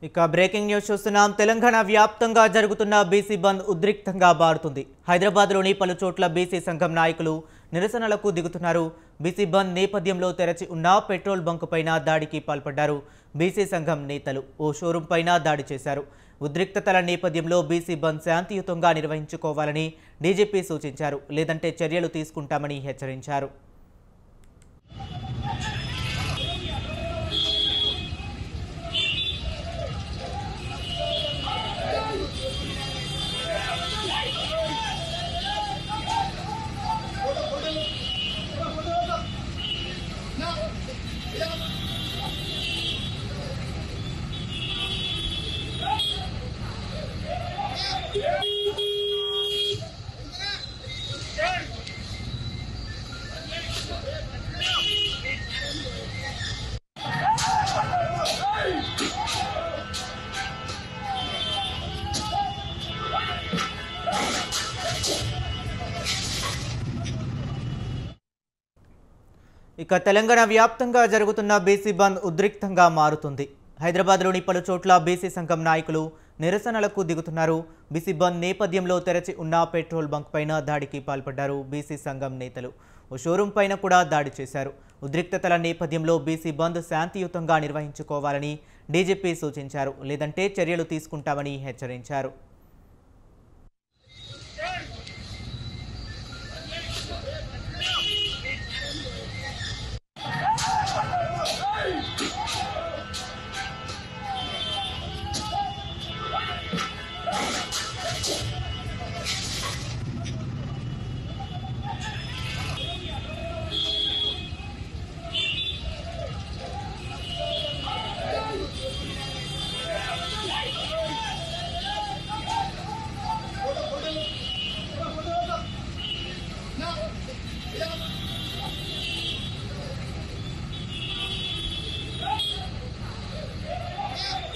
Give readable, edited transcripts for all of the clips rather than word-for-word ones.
ఇక breaking news చూస్తున్నాం. తెలంగాణ వ్యాప్తంగా జరుగుతున్న బీసీ బంద్ ఉద్రిక్తంగా మారుతుంది. హైదరాబాద్లోని పలు చోట్ల బీసీ సంఘం నాయకులు నిరసనలకు దిగుతున్నారు. బీసీ బంద్ నేపథ్యంలో తెరచి ఉన్న పెట్రోల్ బంకు పైన దాడికి పాల్పడ్డారు. బీసీ సంఘం నేతలు ఓ షోరూం పైన దాడి చేశారు. ఉద్రిక్తతల నేపథ్యంలో బీసీ బంద్ శాంతియుతంగా నిర్వహించుకోవాలని డీజీపీ సూచించారు. లేదంటే చర్యలు తీసుకుంటామని హెచ్చరించారు. ఇక తెలంగాణ వ్యాప్తంగా జరుగుతున్న బీసీ బంద్ ఉద్రిక్తంగా మారుతుంది. హైదరాబాద్లోని పలు చోట్ల బీసీ సంఘం నాయకులు నిరసనలకు దిగుతున్నారు. బీసీ బంద్ నేపథ్యంలో తెరచి ఉన్న పెట్రోల్ బంక్ పైన దాడికి పాల్పడ్డారు. బీసీ సంఘం నేతలు ఓ షోరూం పైన కూడా దాడి చేశారు. ఉద్రిక్తతల నేపథ్యంలో బీసీ బంద్ శాంతియుతంగా నిర్వహించుకోవాలని డీజీపీ సూచించారు. లేదంటే చర్యలు తీసుకుంటామని హెచ్చరించారు.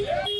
Yeah.